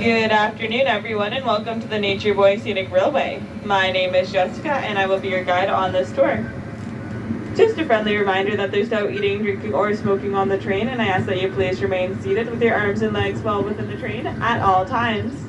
Good afternoon, everyone, and welcome to the Nature Boy Scenic Railway. My name is Jessica, and I will be your guide on this tour. Just a friendly reminder that there's no eating, drinking, or smoking on the train, and I ask that you please remain seated with your arms and legs well within the train at all times.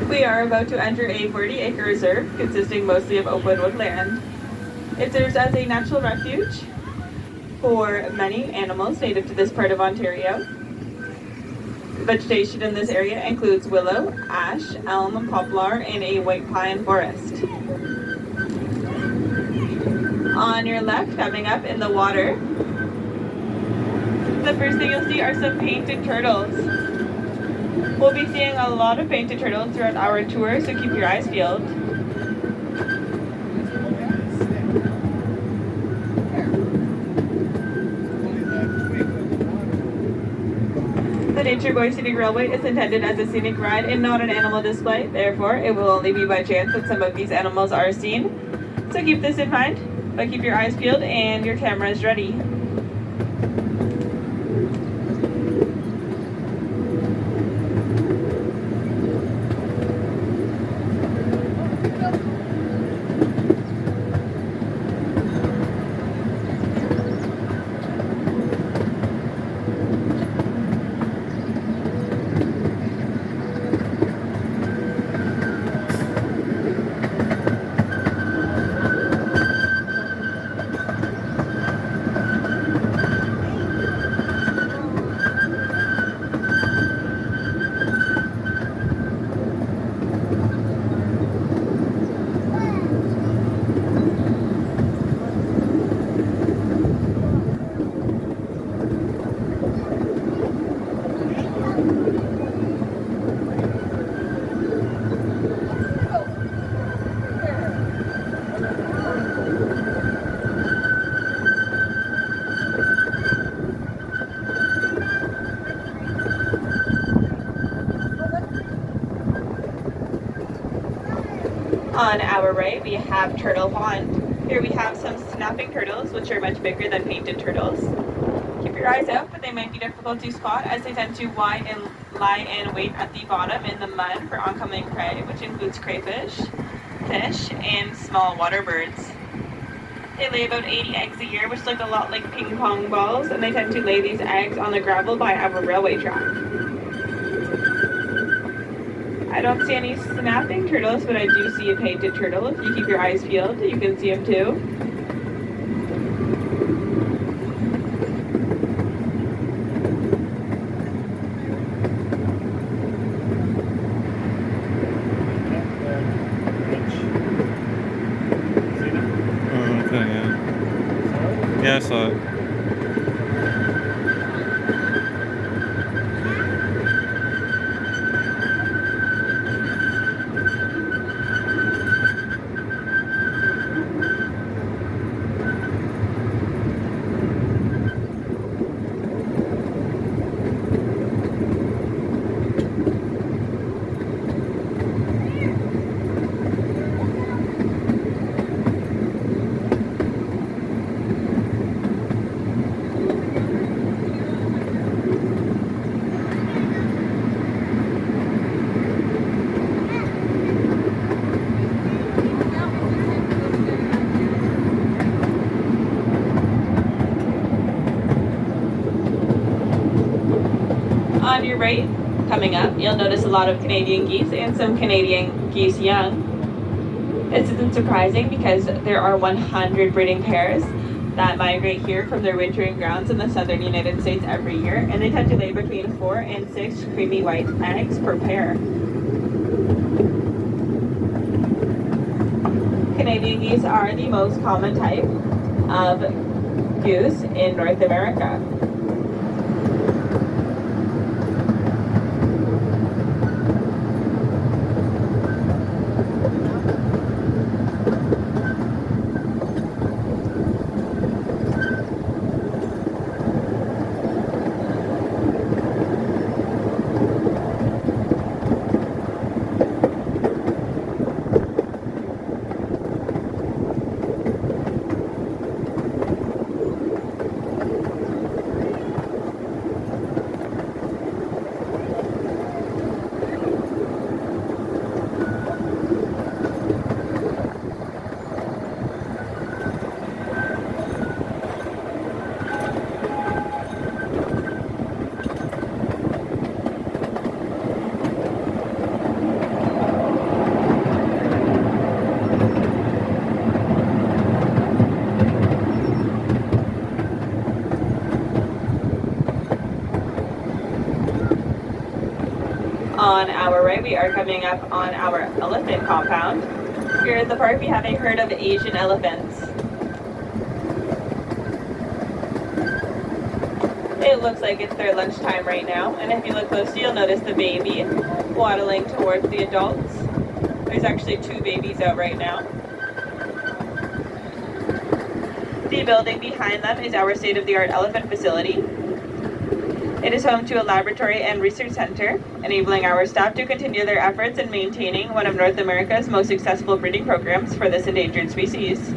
We are about to enter a 40-acre reserve consisting mostly of open woodland. It serves as a natural refuge for many animals native to this part of Ontario. Vegetation in this area includes willow, ash, elm, poplar, and a white pine forest. On your left, coming up in the water, the first thing you'll see are some painted turtles. We'll be seeing a lot of painted turtles throughout our tour, so keep your eyes peeled. The Nature Boy Scenic Railway is intended as a scenic ride and not an animal display. Therefore, it will only be by chance that some of these animals are seen. So keep this in mind, but keep your eyes peeled and your cameras ready. On our right, we have Turtle Pond. Here we have some snapping turtles, which are much bigger than painted turtles. Keep your eyes out, but they might be difficult to spot as they tend to lie and wait at the bottom in the mud for oncoming prey, which includes crayfish, fish, and small water birds. They lay about 80 eggs a year, which look a lot like ping pong balls, and they tend to lay these eggs on the gravel by our railway track. I don't see any snapping turtles, but I do see a painted turtle. If you keep your eyes peeled, you can see him too. Oh, okay, yeah. Yeah, I saw it. On your right, coming up, you'll notice a lot of Canadian geese and some Canadian geese young. This isn't surprising because there are 100 breeding pairs that migrate here from their wintering grounds in the southern United States every year, and they tend to lay between 4 and 6 creamy white eggs per pair. Canadian geese are the most common type of goose in North America. On our right, we are coming up on our elephant compound. Here at the park, we have a herd of Asian elephants. It looks like it's their lunchtime right now, and if you look closely, you'll notice the baby waddling towards the adults. There's actually 2 babies out right now. The building behind them is our state-of-the-art elephant facility. It is home to a laboratory and research center, enabling our staff to continue their efforts in maintaining one of North America's most successful breeding programs for this endangered species.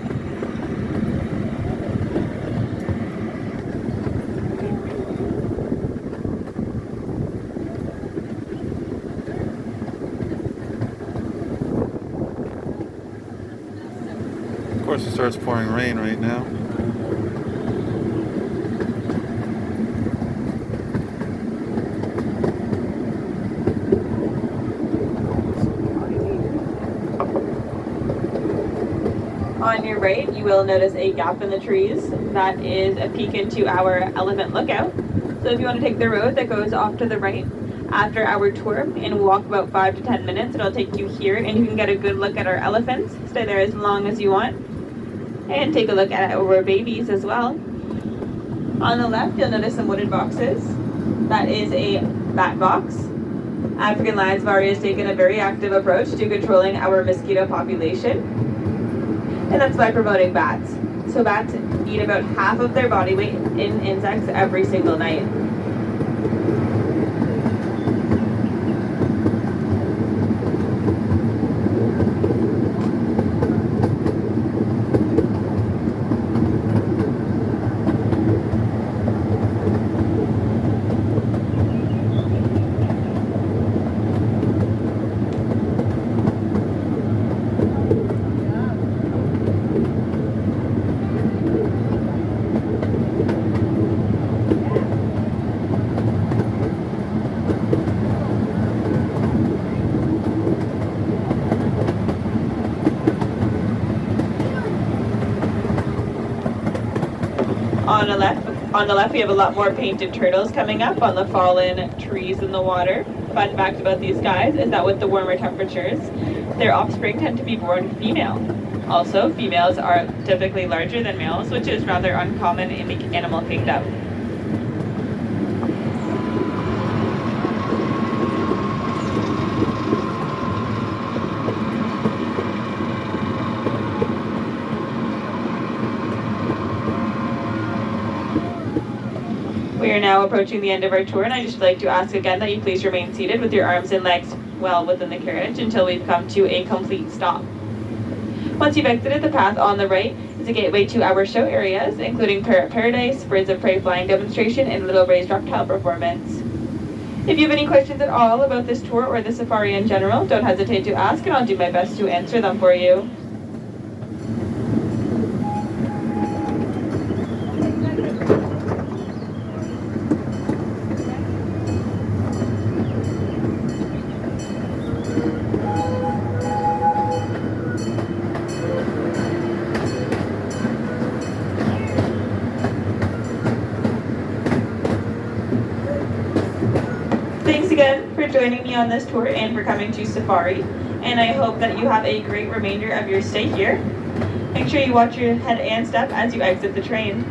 Of course, it starts pouring rain right now. On your right, you will notice a gap in the trees. That is a peek into our elephant lookout. So if you want to take the road that goes off to the right after our tour and walk about 5 to 10 minutes, it'll take you here and you can get a good look at our elephants. Stay there as long as you want and take a look at our babies as well. On the left, you'll notice some wooded boxes. That is a bat box. African lion safari has taken a very active approach to controlling our mosquito population, and that's by promoting bats. So bats eat about half of their body weight in insects every single night. On the left, we have a lot more painted turtles coming up on the fallen trees in the water. Fun fact about these guys is that with the warmer temperatures, their offspring tend to be born female. Also, females are typically larger than males, which is rather uncommon in the animal kingdom. We are now approaching the end of our tour, and I just like to ask again that you please remain seated with your arms and legs well within the carriage until we've come to a complete stop. Once you've exited, the path on the right is a gateway to our show areas, including Parrot Paradise, Birds of Prey flying demonstration, and Little Ray's reptile performance. If you have any questions at all about this tour or the safari in general, don't hesitate to ask, and I'll do my best to answer them for you. Thanks again for joining me on this tour and for coming to Safari, and I hope that you have a great remainder of your stay here. Make sure you watch your head and step as you exit the train.